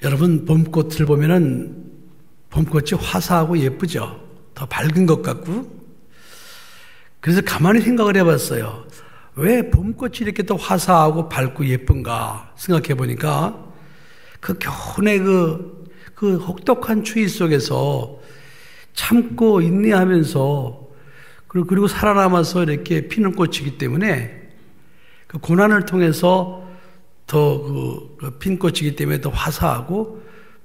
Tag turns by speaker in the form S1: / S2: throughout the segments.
S1: 여러분, 봄꽃을 보면은 봄꽃이 화사하고 예쁘죠? 더 밝은 것 같고. 그래서 가만히 생각을 해봤어요. 왜 봄꽃이 이렇게 더 화사하고 밝고 예쁜가 생각해 보니까 그 겨울의 그 혹독한 추위 속에서 참고 인내하면서 그리고 살아남아서 이렇게 피는 꽃이기 때문에 그 고난을 통해서 더 그 핀 꽃이기 때문에 더 화사하고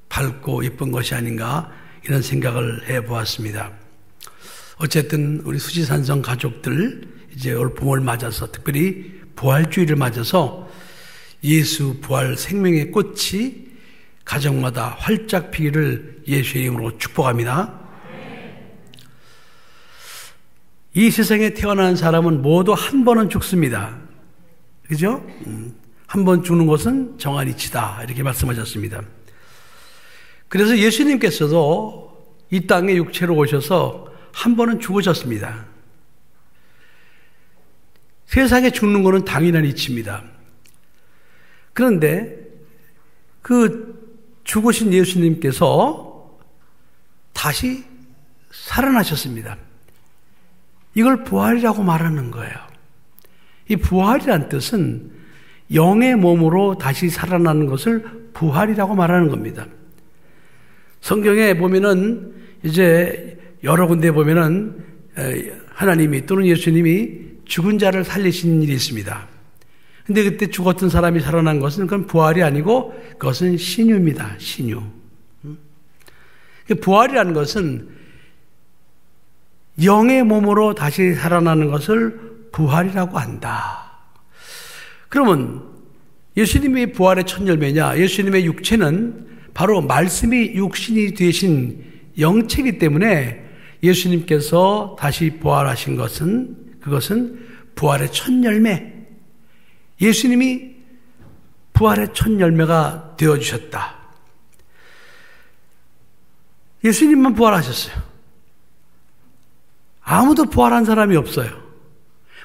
S1: 밝고 예쁜 것이 아닌가 이런 생각을 해보았습니다. 어쨌든 우리 수지산성 가족들 이제 올 봄을 맞아서 특별히 부활주의를 맞아서 예수 부활 생명의 꽃이 가정마다 활짝 피기를 예수의 이름으로 축복합니다. 이 세상에 태어난 사람은 모두 한 번은 죽습니다. 그죠? 한 번 죽는 것은 정한 이치다 이렇게 말씀하셨습니다. 그래서 예수님께서도 이 땅에 육체로 오셔서 한 번은 죽으셨습니다. 세상에 죽는 것은 당연한 이치입니다. 그런데 그 죽으신 예수님께서 다시 살아나셨습니다. 이걸 부활이라고 말하는 거예요. 이 부활이란 뜻은 영의 몸으로 다시 살아나는 것을 부활이라고 말하는 겁니다. 성경에 보면은 이제 여러 군데 보면은 하나님이 또는 예수님이 죽은 자를 살리신 일이 있습니다. 근데 그때 죽었던 사람이 살아난 것은 그건 부활이 아니고 그것은 신유입니다. 신유. 부활이라는 것은 영의 몸으로 다시 살아나는 것을 부활이라고 한다. 그러면 예수님의 부활의 첫 열매냐? 예수님의 육체는 바로 말씀이 육신이 되신 영체이기 때문에 예수님께서 다시 부활하신 그것은 부활의 첫 열매. 예수님이 부활의 첫 열매가 되어주셨다. 예수님만 부활하셨어요. 아무도 부활한 사람이 없어요.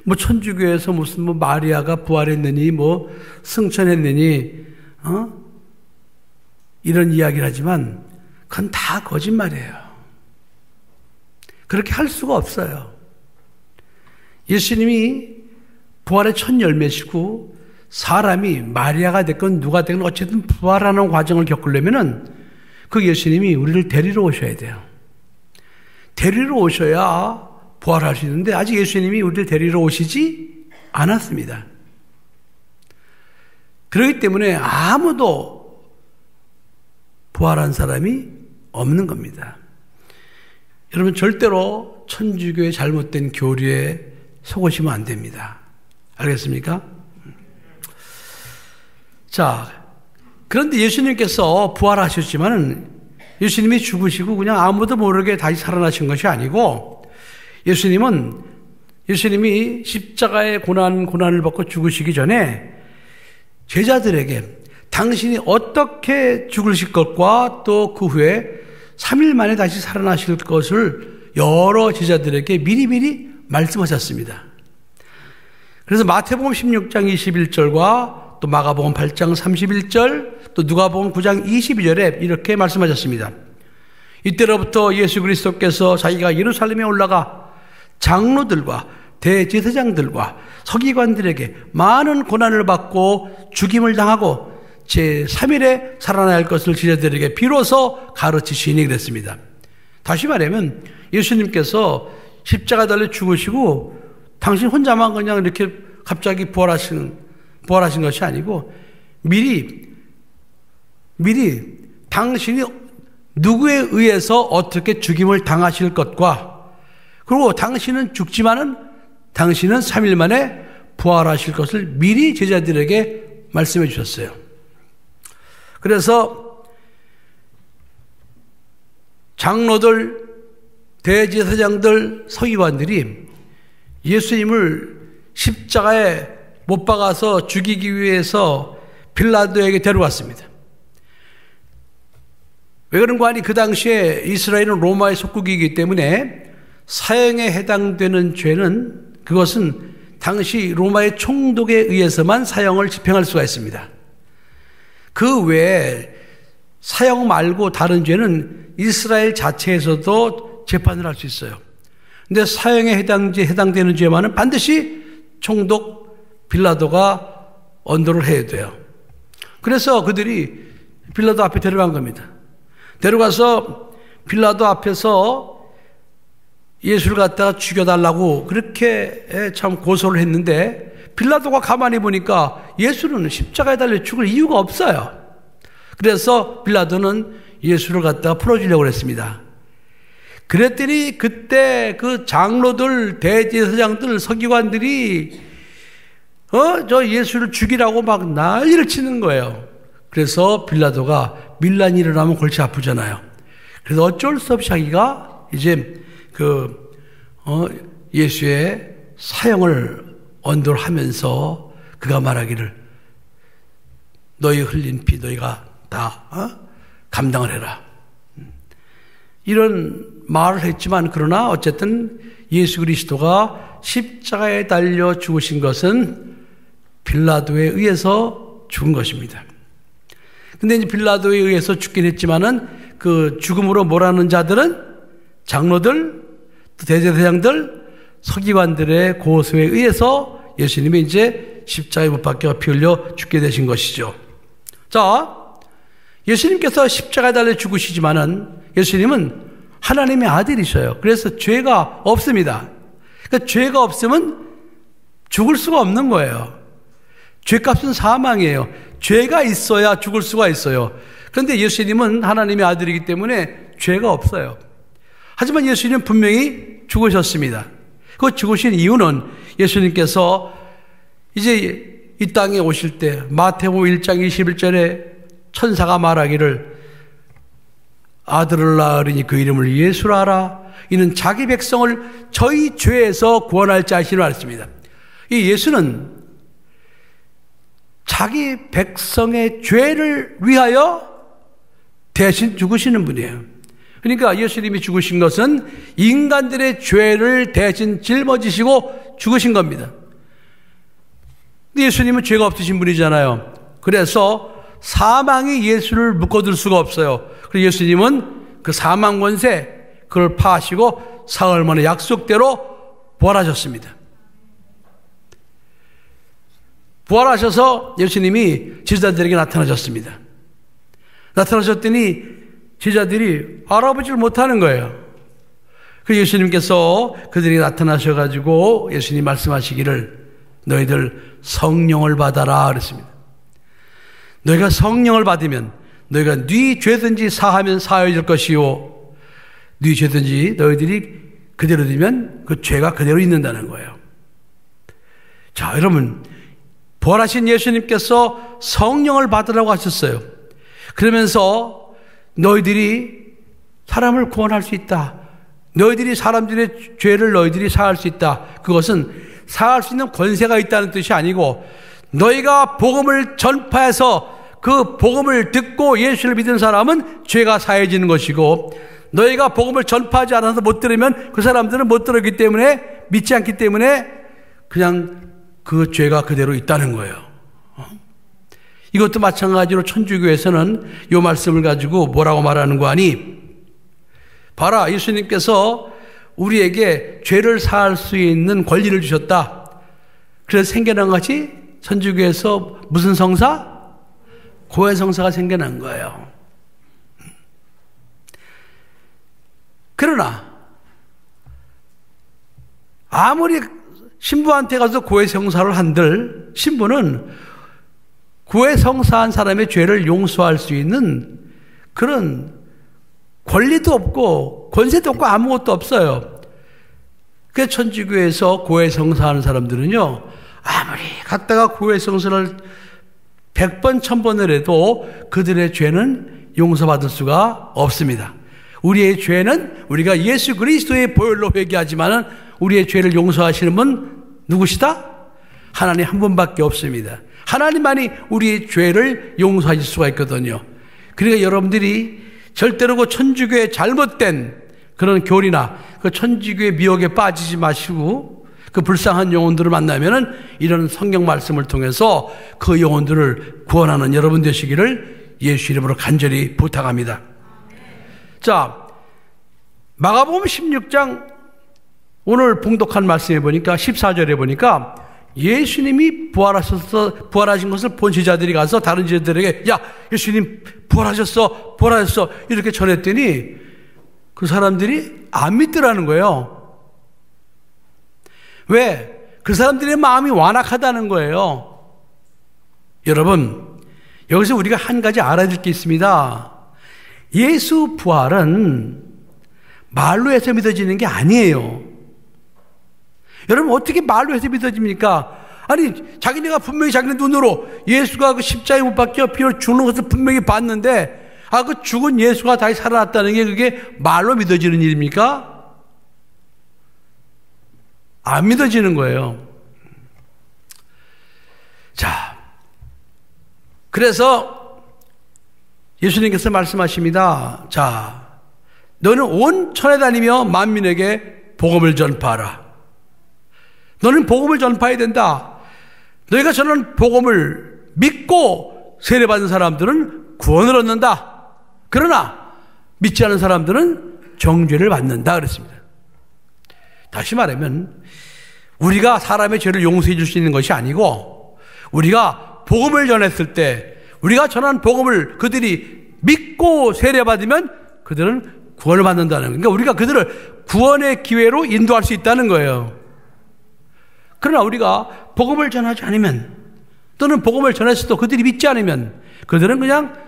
S1: 뭐 천주교에서 무슨 뭐 마리아가 부활했느니 뭐 승천했느니 이런 이야기를 하지만 그건 다 거짓말이에요. 그렇게 할 수가 없어요. 예수님이 부활의 첫 열매시고 사람이 마리아가 됐건 누가 됐건 어쨌든 부활하는 과정을 겪으려면은 그 예수님이 우리를 데리러 오셔야 돼요. 데리러 오셔야 부활할 수 있는데 아직 예수님이 우리를 데리러 오시지 않았습니다. 그렇기 때문에 아무도 부활한 사람이 없는 겁니다. 여러분 절대로 천주교의 잘못된 교리에 속으시면 안 됩니다. 알겠습니까? 자, 그런데 예수님께서 부활하셨지만은 예수님이 죽으시고 그냥 아무도 모르게 다시 살아나신 것이 아니고 예수님이 십자가의 고난을 받고 죽으시기 전에 제자들에게 당신이 어떻게 죽으실 것과 또 그 후에 3일 만에 다시 살아나실 것을 여러 제자들에게 미리미리 말씀하셨습니다. 그래서 마태복음 16장 21절과 또 마가복음 8장 31절 또 누가복음 9장 22절에 이렇게 말씀하셨습니다. 이때로부터 예수 그리스도께서 자기가 예루살렘에 올라가 장로들과 대제사장들과 서기관들에게 많은 고난을 받고 죽임을 당하고 제3일에 살아날 것을 제자들에게 비로소 가르치시니 그랬습니다. 다시 말하면 예수님께서 십자가 달려 죽으시고 당신 혼자만 그냥 이렇게 갑자기 부활하신 것이 아니고 미리 당신이 누구에 의해서 어떻게 죽임을 당하실 것과 그리고 당신은 죽지만은 당신은 3일 만에 부활하실 것을 미리 제자들에게 말씀해 주셨어요. 그래서 장로들, 대제사장들, 서기관들이 예수님을 십자가에 못 박아서 죽이기 위해서 빌라도에게 데려왔습니다. 왜 그런가 하니 그 당시에 이스라엘은 로마의 속국이기 때문에 사형에 해당되는 죄는 그것은 당시 로마의 총독에 의해서만 사형을 집행할 수가 있습니다. 그 외에 사형 말고 다른 죄는 이스라엘 자체에서도 재판을 할 수 있어요. 근데 사형에 해당되는 죄만은 반드시 총독 빌라도가 언도를 해야 돼요. 그래서 그들이 빌라도 앞에 데려간 겁니다. 데려가서 빌라도 앞에서 예수를 갖다가 죽여달라고 그렇게 참 고소를 했는데 빌라도가 가만히 보니까 예수는 십자가에 달려 죽을 이유가 없어요. 그래서 빌라도는 예수를 갖다가 풀어주려고 했습니다. 그랬더니 그때 그 장로들, 대제사장들, 서기관들이 저 예수를 죽이라고 막 난리를 치는 거예요. 그래서 빌라도가 밀란이 일어나면 골치 아프잖아요. 그래서 어쩔 수 없이 자기가 이제 예수의 사형을 언도를 하면서 그가 말하기를 너희 흘린 피 너희가 다 감당을 해라. 이런 말을 했지만 그러나 어쨌든 예수 그리스도가 십자가에 달려 죽으신 것은 빌라도에 의해서 죽은 것입니다. 근데 이제 빌라도에 의해서 죽긴 했지만은 그 죽음으로 몰아넣은 자들은 장로들, 대제사장들, 서기관들의 고소에 의해서 예수님이 이제 십자가에 못 박혀 피 흘려 죽게 되신 것이죠. 자, 예수님께서 십자가에 달려 죽으시지만은 예수님은 하나님의 아들이셔요. 그래서 죄가 없습니다. 그러니까 죄가 없으면 죽을 수가 없는 거예요. 죄값은 사망이에요. 죄가 있어야 죽을 수가 있어요. 그런데 예수님은 하나님의 아들이기 때문에 죄가 없어요. 하지만 예수님은 분명히 죽으셨습니다. 그 죽으신 이유는 예수님께서 이제 이 땅에 오실 때 마태복음 1장 21절에 천사가 말하기를 아들을 낳으리니 그 이름을 예수라 하라. 이는 자기 백성을 저희 죄에서 구원할 자신을 말했습니다. 이 예수는 자기 백성의 죄를 위하여 대신 죽으시는 분이에요. 그러니까 예수님이 죽으신 것은 인간들의 죄를 대신 짊어지시고 죽으신 겁니다. 근데 예수님은 죄가 없으신 분이잖아요. 그래서 사망이 예수를 묶어둘 수가 없어요. 그래서 예수님은 그 사망 권세 그걸 파하시고 사흘 만에 약속대로 부활하셨습니다. 부활하셔서 예수님이 제자들에게 나타나셨습니다. 나타나셨더니 제자들이 알아보지를 못하는 거예요. 그래서 예수님께서 그들에게 나타나셔가지고 예수님 말씀하시기를 너희들 성령을 받아라 그랬습니다. 너희가 성령을 받으면 너희가 네 죄든지 사하면 사해질 것이요 네 죄든지 너희들이 그대로 두면 그 죄가 그대로 있는다는 거예요. 자, 여러분 부활하신 예수님께서 성령을 받으라고 하셨어요. 그러면서 너희들이 사람을 구원할 수 있다. 너희들이 사람들의 죄를 너희들이 사할 수 있다. 그것은 사할 수 있는 권세가 있다는 뜻이 아니고 너희가 복음을 전파해서 그 복음을 듣고 예수를 믿은 사람은 죄가 사해지는 것이고 너희가 복음을 전파하지 않아서 못 들으면 그 사람들은 못 들었기 때문에 믿지 않기 때문에 그냥 그 죄가 그대로 있다는 거예요. 이것도 마찬가지로 천주교에서는 이 말씀을 가지고 뭐라고 말하는 거 아니? 봐라, 예수님께서 우리에게 죄를 사할 수 있는 권리를 주셨다. 그래서 생겨난 것이 천주교에서 무슨 성사? 고해성사가 생겨난 거예요. 그러나 아무리 신부한테 가서 고해성사를 한들 신부는 고해성사한 사람의 죄를 용서할 수 있는 그런 권리도 없고 권세도 없고 아무것도 없어요. 그래서 천주교에서 고해성사하는 사람들은요 아무리 갔다가 고해성사를 100번 1000번을 해도 그들의 죄는 용서받을 수가 없습니다. 우리의 죄는 우리가 예수 그리스도의 보혈로 회개하지만은 우리의 죄를 용서하시는 분 누구시다? 하나님 한 분밖에 없습니다. 하나님만이 우리의 죄를 용서하실 수가 있거든요. 그러니까 여러분들이 절대로 그 천주교의 잘못된 그런 교리나 그 천주교의 미혹에 빠지지 마시고 그 불쌍한 영혼들을 만나면은 이런 성경 말씀을 통해서 그 영혼들을 구원하는 여러분 되시기를 예수 이름으로 간절히 부탁합니다. 자, 마가복음 16장 오늘 봉독한 말씀에 보니까 14절에 보니까 예수님이 부활하신 것을 본 제자들이 가서 다른 제자들에게 야, 예수님 부활하셨어 이렇게 전했더니 그 사람들이 안 믿더라는 거예요. 왜? 그 사람들의 마음이 완악하다는 거예요. 여러분, 여기서 우리가 한 가지 알아야 될 게 있습니다. 예수 부활은 말로 해서 믿어지는 게 아니에요. 여러분, 어떻게 말로 해서 믿어집니까? 아니, 자기네가 분명히 자기네 눈으로 예수가 그 십자가에 못 박혀 피로 죽는 것을 분명히 봤는데, 그 죽은 예수가 다시 살아났다는 게 그게 말로 믿어지는 일입니까? 안 믿어지는 거예요. 자, 그래서 예수님께서 말씀하십니다. 자, 너는 온 천에 다니며 만민에게 복음을 전파하라. 너는 복음을 전파해야 된다. 너희가 전하는 복음을 믿고 세례받은 사람들은 구원을 얻는다. 그러나 믿지 않은 사람들은 정죄를 받는다 그랬습니다. 다시 말하면 우리가 사람의 죄를 용서해 줄 수 있는 것이 아니고, 우리가 복음을 전했을 때 우리가 전한 복음을 그들이 믿고 세례받으면 그들은 구원을 받는다는 거예요. 그러니까 우리가 그들을 구원의 기회로 인도할 수 있다는 거예요. 그러나 우리가 복음을 전하지 않으면, 또는 복음을 전했어도 그들이 믿지 않으면 그들은 그냥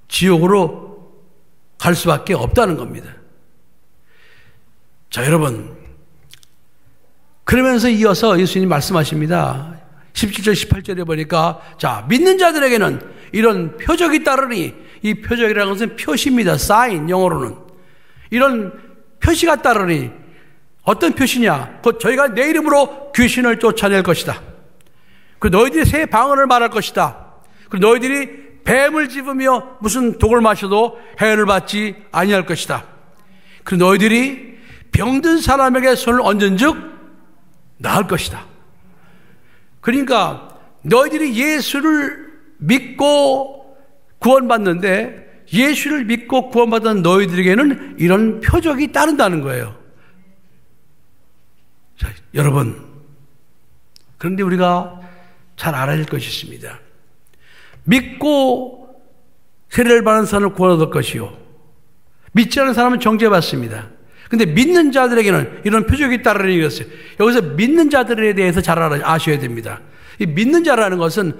S1: 지옥으로 갈 수밖에 없다는 겁니다. 자, 여러분, 그러면서 이어서 예수님 말씀하십니다. 17절 18절에 보니까 자, 믿는 자들에게는 이런 표적이 따르니, 이 표적이라는 것은 표시입니다. 사인, 영어로는. 이런 표시가 따르니, 어떤 표시냐? 곧 저희가 내 이름으로 귀신을 쫓아낼 것이다. 그 너희들이 새 방언을 말할 것이다. 그 너희들이 뱀을 집으며 무슨 독을 마셔도 해를 받지 아니할 것이다. 그 너희들이 병든 사람에게 손을 얹은즉 나을 것이다. 그러니까 너희들이 예수를 믿고 구원받는데, 예수를 믿고 구원받은 너희들에게는 이런 표적이 따른다는 거예요. 자, 여러분, 그런데 우리가 잘 알아야 할 것이 있습니다. 믿고 세례를 받은 사람은 구원 얻을 것이요, 믿지 않은 사람은 정죄받습니다. 근데 믿는 자들에게는 이런 표적이 따르는 이랬어요. 여기서 믿는 자들에 대해서 잘 아셔야 됩니다. 이 믿는 자라는 것은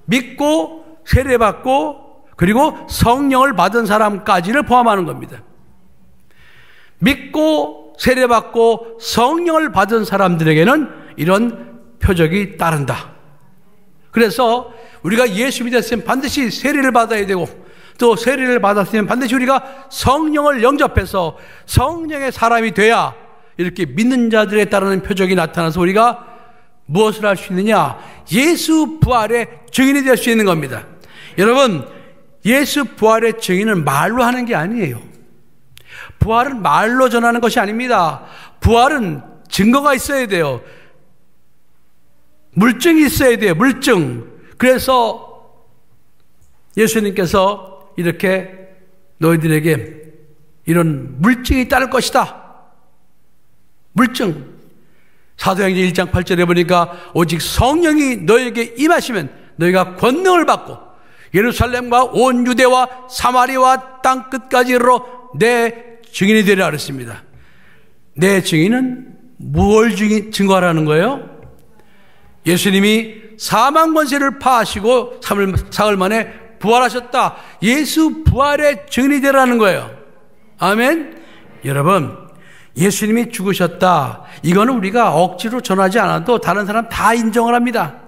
S1: 믿고 세례받고 그리고 성령을 받은 사람까지를 포함하는 겁니다. 믿고 세례받고 성령을 받은 사람들에게는 이런 표적이 따른다. 그래서 우리가 예수 믿었으면 반드시 세례를 받아야 되고, 또 세례를 받았으면 반드시 우리가 성령을 영접해서 성령의 사람이 돼야 이렇게 믿는 자들에 따르는 표적이 나타나서 우리가 무엇을 할 수 있느냐? 예수 부활의 증인이 될 수 있는 겁니다. 여러분, 예수 부활의 증인은 말로 하는 게 아니에요. 부활은 말로 전하는 것이 아닙니다. 부활은 증거가 있어야 돼요. 물증이 있어야 돼요. 물증. 그래서 예수님께서 이렇게 너희들에게 이런 물증이 따를 것이다. 물증. 사도행전 1장 8절에 보니까 오직 성령이 너희에게 임하시면 너희가 권능을 받고 예루살렘과 온 유대와 사마리아와 땅 끝까지 이르러 내 증인이 되리라 그랬습니다. 내 증인은 무엇을 증거하라는 거예요? 예수님이 사망 권세를 파하시고 사흘 만에 부활하셨다. 예수 부활의 증인이 되라는 거예요. 아멘. 여러분, 예수님이 죽으셨다. 이거는 우리가 억지로 전하지 않아도 다른 사람 다 인정을 합니다.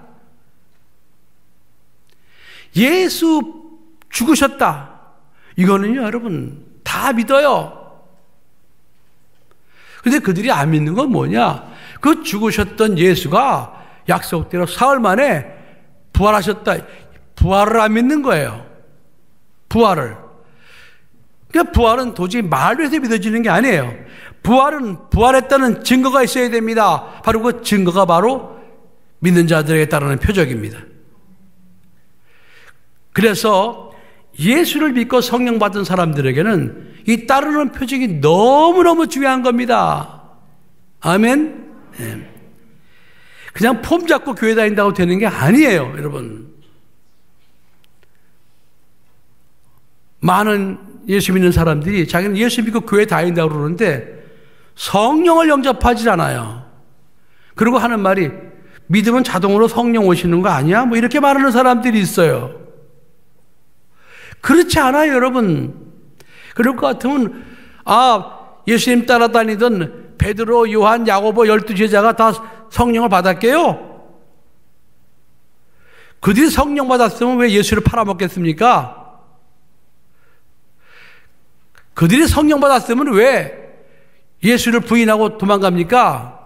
S1: 예수 죽으셨다. 이거는요, 여러분, 다 믿어요. 근데 그들이 안 믿는 건 뭐냐? 그 죽으셨던 예수가 약속대로 사흘 만에 부활하셨다. 부활을 안 믿는 거예요. 부활을. 그러니까 부활은 도저히 말로 해서 믿어지는 게 아니에요. 부활은 부활했다는 증거가 있어야 됩니다. 바로 그 증거가 바로 믿는 자들에게 따르는 표적입니다. 그래서 예수를 믿고 성령 받은 사람들에게는 이 따르는 표적이 너무너무 중요한 겁니다. 아멘? 네. 그냥 폼 잡고 교회 다닌다고 되는 게 아니에요, 여러분. 많은 예수 믿는 사람들이 자기는 예수 믿고 교회 다닌다고 그러는데 성령을 영접하지 않아요. 그리고 하는 말이 믿으면 자동으로 성령 오시는 거 아니야? 뭐 이렇게 말하는 사람들이 있어요. 그렇지 않아요, 여러분. 그럴 것 같으면 예수님 따라다니던 베드로, 요한, 야고보 12제자가 다 성령을 받았게요? 그들이 성령 받았으면 왜 예수를 팔아먹겠습니까? 그들이 성령 받았으면 왜 예수를 부인하고 도망갑니까?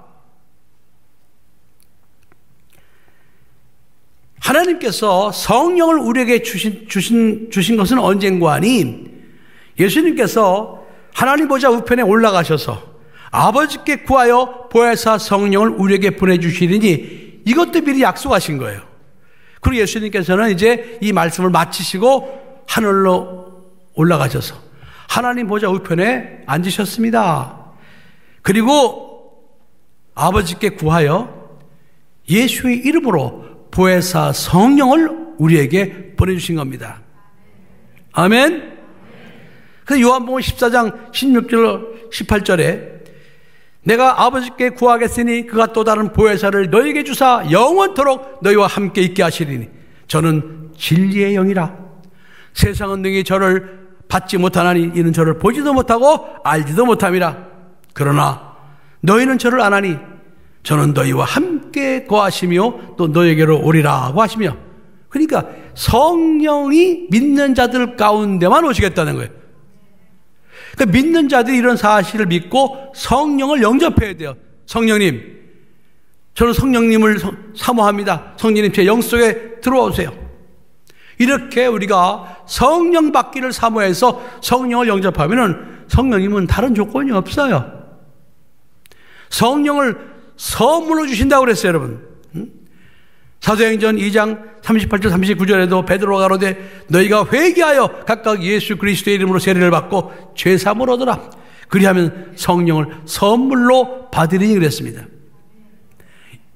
S1: 하나님께서 성령을 우리에게 주신 것은 언젠가 하니 예수님께서 하나님 보좌 우편에 올라가셔서 아버지께 구하여 보혜사 성령을 우리에게 보내주시리니 이것도 미리 약속하신 거예요. 그리고 예수님께서는 이제 이 말씀을 마치시고 하늘로 올라가셔서 하나님 보좌 우편에 앉으셨습니다. 그리고 아버지께 구하여 예수의 이름으로 보혜사 성령을 우리에게 보내주신 겁니다. 아멘. 그래서 요한복음 14장 16절 18절에 내가 아버지께 구하겠으니 그가 또 다른 보혜사를 너희에게 주사 영원토록 너희와 함께 있게 하시리니 저는 진리의 영이라. 세상은 능히 저를 받지 못하나니 이는 저를 보지도 못하고 알지도 못함이라. 그러나 너희는 저를 아나니 저는 너희와 함께 거하시며 또 너희에게로 오리라고 하시며, 그러니까 성령이 믿는 자들 가운데만 오시겠다는 거예요. 그러니까 믿는 자들이 이런 사실을 믿고 성령을 영접해야 돼요. 성령님, 저는 성령님을 사모합니다. 성령님 제 영 속에 들어오세요. 이렇게 우리가 성령 받기를 사모해서 성령을 영접하면은 성령님은 다른 조건이 없어요. 성령을 선물로 주신다고 그랬어요, 여러분. 사도행전 2장 38절 39절에도 베드로가 가로되 너희가 회개하여 각각 예수 그리스도의 이름으로 세례를 받고 죄사함을 얻으라. 그리하면 성령을 선물로 받으리니 그랬습니다.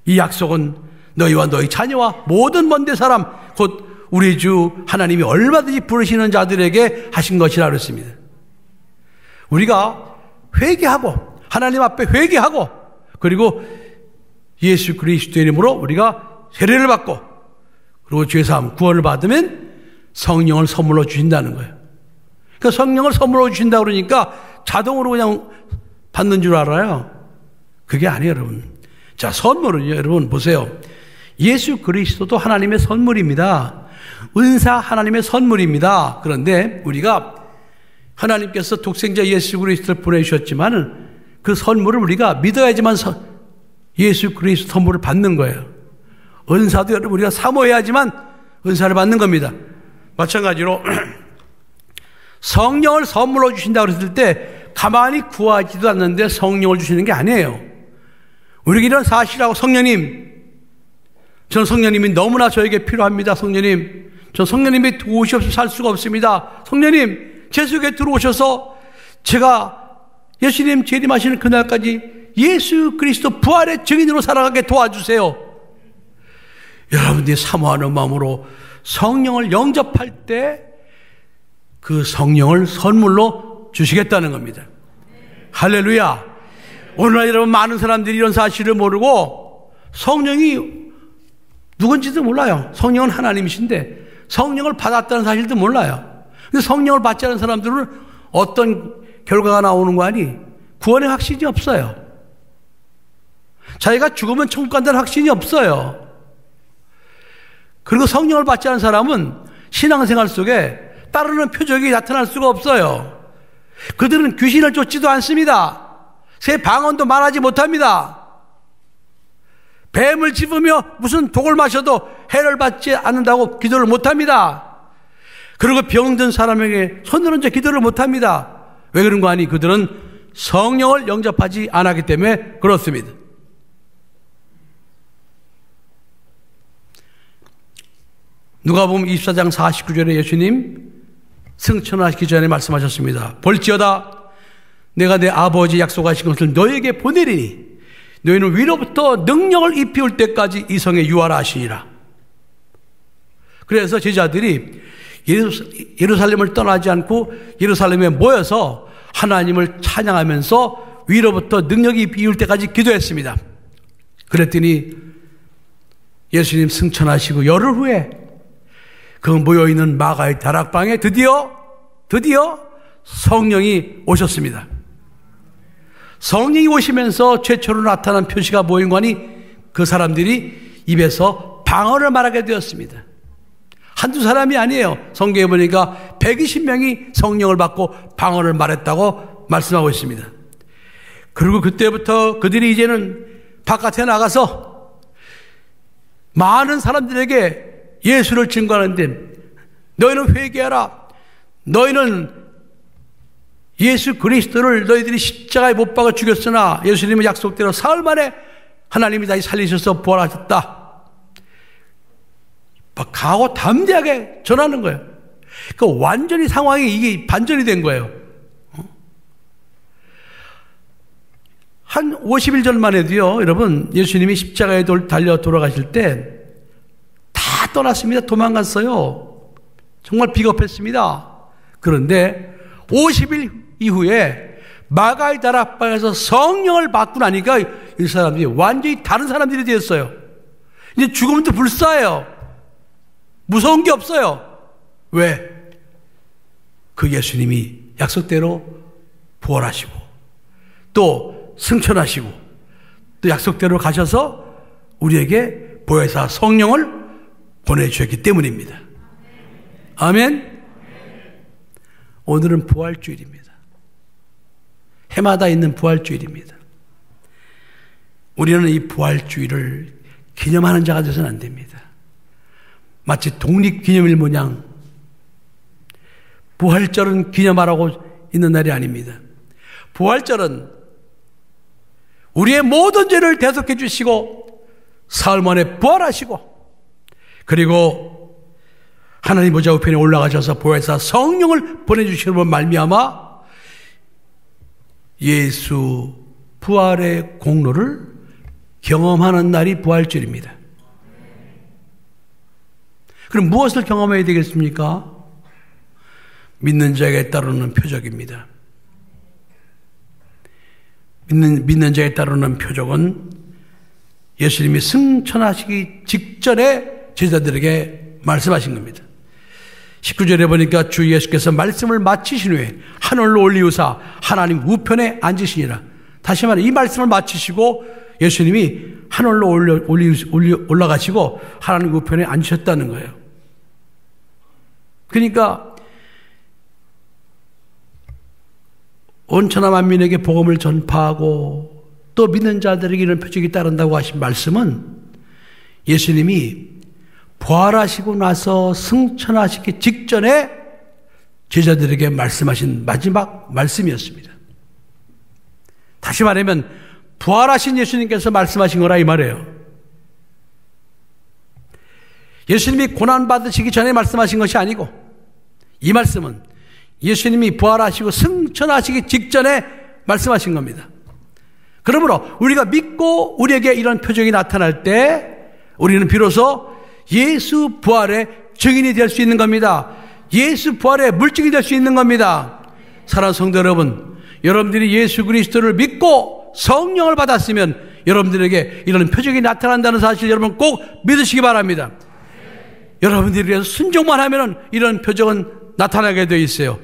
S1: 이 약속은 너희와 너희 자녀와 모든 먼데 사람 곧 우리 주 하나님이 얼마든지 부르시는 자들에게 하신 것이라 그랬습니다. 우리가 회개하고 하나님 앞에 회개하고 그리고 예수 그리스도의 이름으로 우리가 세례를 받고 그리고 죄사함 구원을 받으면 성령을 선물로 주신다는 거예요. 그러니까 성령을 선물로 주신다 그러니까 자동으로 그냥 받는 줄 알아요. 그게 아니에요, 여러분. 자, 선물은요, 여러분 보세요. 예수 그리스도도 하나님의 선물입니다. 은사 하나님의 선물입니다. 그런데 우리가 하나님께서 독생자 예수 그리스도를 보내주셨지만 그 선물을 우리가 믿어야지만 예수 그리스도 선물을 받는 거예요. 은사도 여러분 우리가 사모해야지만 은사를 받는 겁니다. 마찬가지로 성령을 선물로 주신다고 그랬을 때 가만히 구하지도 않는데 성령을 주시는 게 아니에요. 우리에게 이런 사실하고 성령님, 저는 성령님이 너무나 저에게 필요합니다. 성령님, 저 성령님의 도우시 없이 살 수가 없습니다. 성령님, 제 속에 들어오셔서 제가 예수님 재림하시는 그날까지 예수 그리스도 부활의 증인으로 살아가게 도와주세요. 여러분들이 사모하는 마음으로 성령을 영접할 때 그 성령을 선물로 주시겠다는 겁니다. 할렐루야. 오늘날 여러분 많은 사람들이 이런 사실을 모르고 성령이 누군지도 몰라요. 성령은 하나님이신데 성령을 받았다는 사실도 몰라요. 근데 성령을 받지 않은 사람들은 어떤 결과가 나오는 거 아니? 구원의 확신이 없어요. 자기가 죽으면 천국 간다는 확신이 없어요. 그리고 성령을 받지 않은 사람은 신앙생활 속에 따르는 표적이 나타날 수가 없어요. 그들은 귀신을 쫓지도 않습니다. 새 방언도 말하지 못합니다. 뱀을 집으며 무슨 독을 마셔도 해를 받지 않는다고 기도를 못합니다. 그리고 병든 사람에게 손을 얹어 기도를 못합니다. 왜 그런 거 아니? 그들은 성령을 영접하지 않았기 때문에 그렇습니다. 누가복음 24장 49절에 예수님 승천하시기 전에 말씀하셨습니다. 볼지어다 내가 내 아버지 약속하신 것을 너에게 보내리니 너희는 위로부터 능력을 입히올 때까지 이 성에 유하라 하시니라. 그래서 제자들이 예루살렘을 떠나지 않고 예루살렘에 모여서 하나님을 찬양하면서 위로부터 능력이 입히올 때까지 기도했습니다. 그랬더니 예수님 승천하시고 열흘 후에 그 모여있는 마가의 다락방에 드디어 성령이 오셨습니다. 성령이 오시면서 최초로 나타난 표시가 뭐인가니 그 사람들이 입에서 방언을 말하게 되었습니다. 한두 사람이 아니에요. 성경에 보니까 120명이 성령을 받고 방언을 말했다고 말씀하고 있습니다. 그리고 그때부터 그들이 이제는 바깥에 나가서 많은 사람들에게 예수를 증거하는데 너희는 회개하라. 너희는 예수 그리스도를 너희들이 십자가에 못 박아 죽였으나 예수님의 약속대로 사흘 만에 하나님이 다시 살리셔서 부활하셨다. 강하고 담대하게 전하는 거예요. 그러니까 완전히 상황이 이게 반전이 된 거예요. 한 50일 전만 해도요, 여러분, 예수님이 십자가에 달려 돌아가실 때 다 떠났습니다. 도망갔어요. 정말 비겁했습니다. 그런데 50일 이후에 마가의 다락방에서 성령을 받고 나니까 이 사람들이 완전히 다른 사람들이 되었어요. 이제 죽으면 불사해요. 무서운 게 없어요. 왜? 그 예수님이 약속대로 부활하시고 또 승천하시고 또 약속대로 가셔서 우리에게 보혜사 성령을 보내주셨기 때문입니다. 아멘. 오늘은 부활주일입니다. 해마다 있는 부활주일입니다. 우리는 이 부활주일을 기념하는 자가 되서는 안 됩니다. 마치 독립기념일 모양 부활절은 기념하라고 있는 날이 아닙니다. 부활절은 우리의 모든 죄를 대속해 주시고 사흘 만에 부활하시고 그리고 하나님 보좌 우편에 올라가셔서 보혜사 성령을 보내주시는 말미암아 예수 부활의 공로를 경험하는 날이 부활절입니다. 그럼 무엇을 경험해야 되겠습니까? 믿는 자에게 따르는 표적입니다. 믿는 자에 따르는 표적은 예수님이 승천하시기 직전에 제자들에게 말씀하신 겁니다. 19절에 보니까 주 예수께서 말씀을 마치신 후에 하늘로 올리우사 하나님 우편에 앉으시니라. 다시 말해 이 말씀을 마치시고 예수님이 하늘로 올라가시고 하나님 우편에 앉으셨다는 거예요. 그러니까 온 천하 만민에게 복음을 전파하고 또 믿는 자들에게 이런 표적이 따른다고 하신 말씀은 예수님이 부활하시고 나서 승천하시기 직전에 제자들에게 말씀하신 마지막 말씀이었습니다. 다시 말하면 부활하신 예수님께서 말씀하신 거라 이 말이에요. 예수님이 고난받으시기 전에 말씀하신 것이 아니고 이 말씀은 예수님이 부활하시고 승천하시기 직전에 말씀하신 겁니다. 그러므로 우리가 믿고 우리에게 이런 표적이 나타날 때 우리는 비로소 예수 부활의 증인이 될 수 있는 겁니다. 예수 부활의 물증이 될 수 있는 겁니다. 사랑하는 성도 여러분, 여러분들이 예수 그리스도를 믿고 성령을 받았으면 여러분들에게 이런 표적이 나타난다는 사실 여러분 꼭 믿으시기 바랍니다. 여러분들이 그래서 순종만 하면 이런 표적은 나타나게 되어 있어요.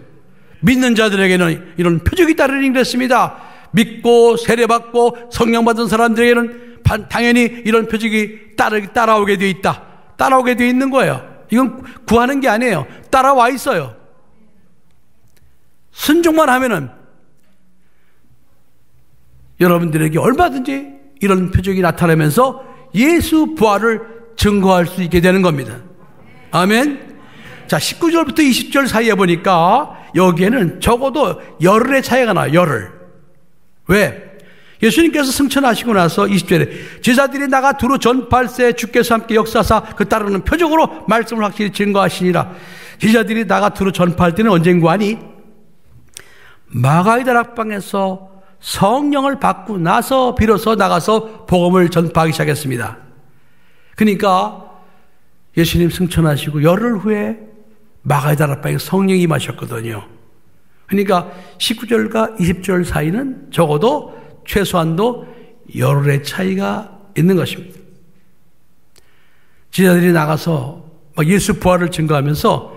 S1: 믿는 자들에게는 이런 표적이 따르니 그랬습니다. 믿고 세례받고 성령 받은 사람들에게는 당연히 이런 표적이 따라오게 되어 있다. 따라오게 되어 있는 거예요. 이건 구하는 게 아니에요. 따라와 있어요. 순종만 하면은 여러분들에게 얼마든지 이런 표적이 나타나면서 예수 부활을 증거할 수 있게 되는 겁니다. 아멘. 자, 19절부터 20절 사이에 보니까 여기에는 적어도 열흘의 차이가 나요. 열흘. 왜? 예수님께서 승천하시고 나서 20절에 제자들이 나가 두루 전파할세 주께서 함께 역사하사 그 따르는 표적으로 말씀을 확실히 증거하시니라. 제자들이 나 겉으로 전파할 때는 언젠가 하니 마가의 다락방에서 성령을 받고 나서 비로소 나가서 복음을 전파하기 시작했습니다. 그러니까 예수님 승천하시고 열흘 후에 마가의 다락방에 성령이 임하셨거든요. 그러니까 19절과 20절 사이는 적어도 최소한도 열흘의 차이가 있는 것입니다. 제자들이 나가서 막 예수 부활을 증거하면서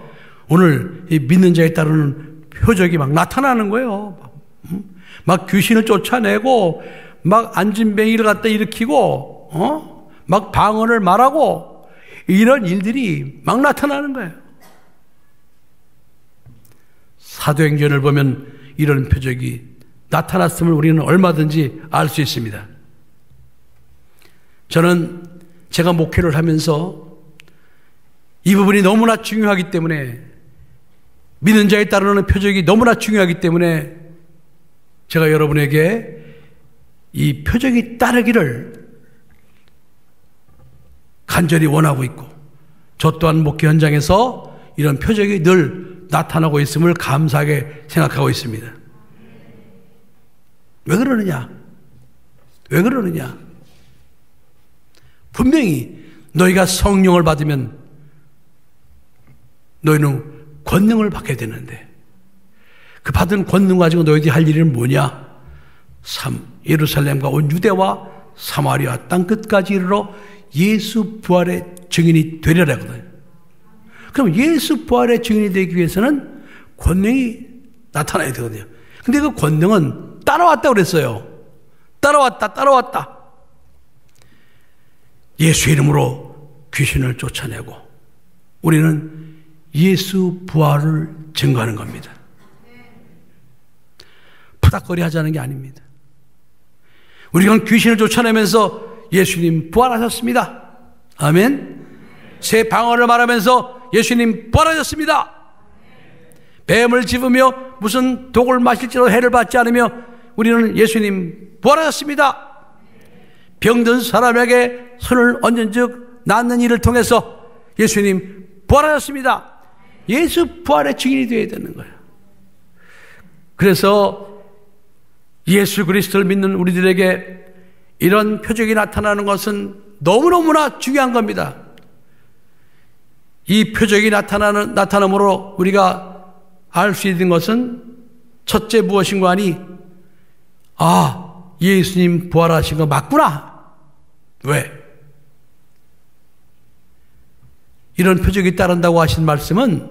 S1: 오늘 믿는 자에 따르는 표적이 막 나타나는 거예요. 막 귀신을 쫓아내고 막 안진뱅이를 갖다 일으키고 막 방언을 말하고 이런 일들이 막 나타나는 거예요. 사도행전을 보면 이런 표적이 나타났음을 우리는 얼마든지 알 수 있습니다. 저는 제가 목회를 하면서 이 부분이 너무나 중요하기 때문에, 믿는 자에 따르는 표적이 너무나 중요하기 때문에 제가 여러분에게 이 표적이 따르기를 간절히 원하고 있고, 저 또한 목회 현장에서 이런 표적이 늘 나타나고 있음을 감사하게 생각하고 있습니다. 왜 그러느냐? 왜 그러느냐? 분명히 너희가 성령을 받으면 너희는 권능을 받게 되는데, 그 받은 권능 가지고 너희들이 할 일은 뭐냐? 예루살렘과 온 유대와 사마리아 땅 끝까지 이르러 예수 부활의 증인이 되려라거든요. 그럼 예수 부활의 증인이 되기 위해서는 권능이 나타나야 되거든요. 근데 그 권능은 따라왔다고 그랬어요. 따라왔다. 예수 이름으로 귀신을 쫓아내고 우리는 예수 부활을 증거하는 겁니다. 푸닥거리 하자는 게 아닙니다. 우리가 귀신을 쫓아내면서 예수님 부활하셨습니다. 아멘. 새 방언을 말하면서 예수님 부활하셨습니다. 뱀을 집으며 무슨 독을 마실지라도 해를 받지 않으며 우리는 예수님 부활하셨습니다. 병든 사람에게 손을 얹은 즉 낫는 일을 통해서 예수님 부활하셨습니다. 예수 부활의 증인이 되어야 되는 거예요. 그래서 예수 그리스도를 믿는 우리들에게 이런 표적이 나타나는 것은 너무너무나 중요한 겁니다. 이 표적이 나타남으로 우리가 알 수 있는 것은 첫째 무엇인가 하니, 예수님 부활하신 거 맞구나. 왜? 이런 표적이 따른다고 하신 말씀은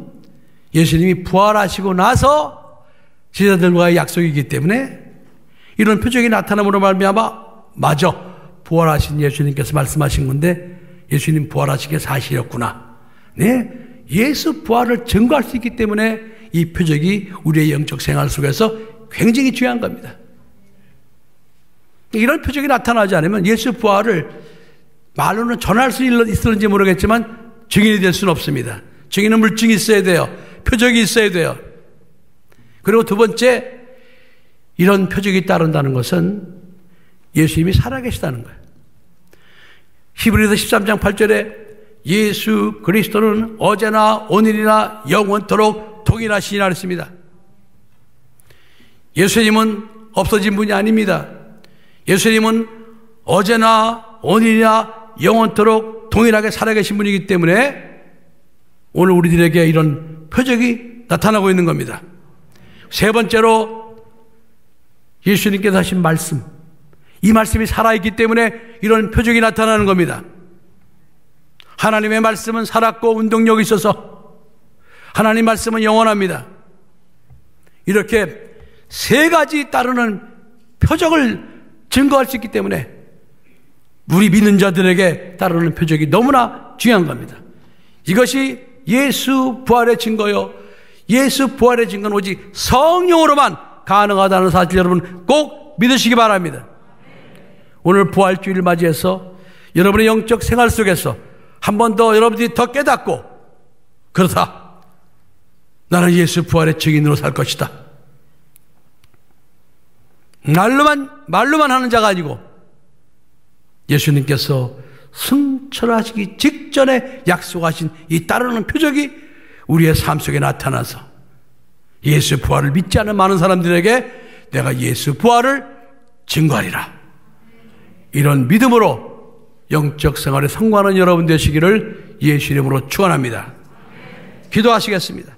S1: 예수님이 부활하시고 나서 제자들과의 약속이기 때문에 이런 표적이 나타남으로 말미암아 맞아, 부활하신 예수님께서 말씀하신 건데 예수님 부활하신 게 사실이었구나. 네, 예수 부활을 증거할 수 있기 때문에 이 표적이 우리의 영적 생활 속에서 굉장히 중요한 겁니다. 이런 표적이 나타나지 않으면 예수 부활을 말로는 전할 수 있을지 모르겠지만 증인이 될 수는 없습니다. 증인은 물증이 있어야 돼요. 표적이 있어야 돼요. 그리고 두 번째, 이런 표적이 따른다는 것은 예수님이 살아계시다는 거예요. 히브리서 13장 8절에 예수 그리스도는 어제나 오늘이나 영원토록 동일하시니라 했습니다. 예수님은 없어진 분이 아닙니다. 예수님은 어제나 오늘이나 영원토록 동일하게 살아계신 분이기 때문에 오늘 우리들에게 이런 표적이 나타나고 있는 겁니다. 세 번째로 예수님께서 하신 말씀, 이 말씀이 살아있기 때문에 이런 표적이 나타나는 겁니다. 하나님의 말씀은 살았고 운동력이 있어서 하나님 말씀은 영원합니다. 이렇게 세 가지 따르는 표적을 증거할 수 있기 때문에 우리 믿는 자들에게 따르는 표적이 너무나 중요한 겁니다. 이것이 예수 부활의 증거요, 예수 부활의 증거는 오직 성령으로만 가능하다는 사실 여러분 꼭 믿으시기 바랍니다. 오늘 부활주의를 맞이해서 여러분의 영적 생활 속에서 한 번 더 여러분들이 더 깨닫고, 그렇다, 나는 예수 부활의 증인으로 살 것이다. 말로만 하는 자가 아니고 예수님께서 승천하시기 직전에 약속하신 이 따르는 표적이 우리의 삶 속에 나타나서 예수 부활을 믿지 않는 많은 사람들에게 내가 예수 부활을 증거하리라. 이런 믿음으로 영적 생활에 성공하는 여러분 되시기를 예수 이름으로 축원합니다. 기도하시겠습니다.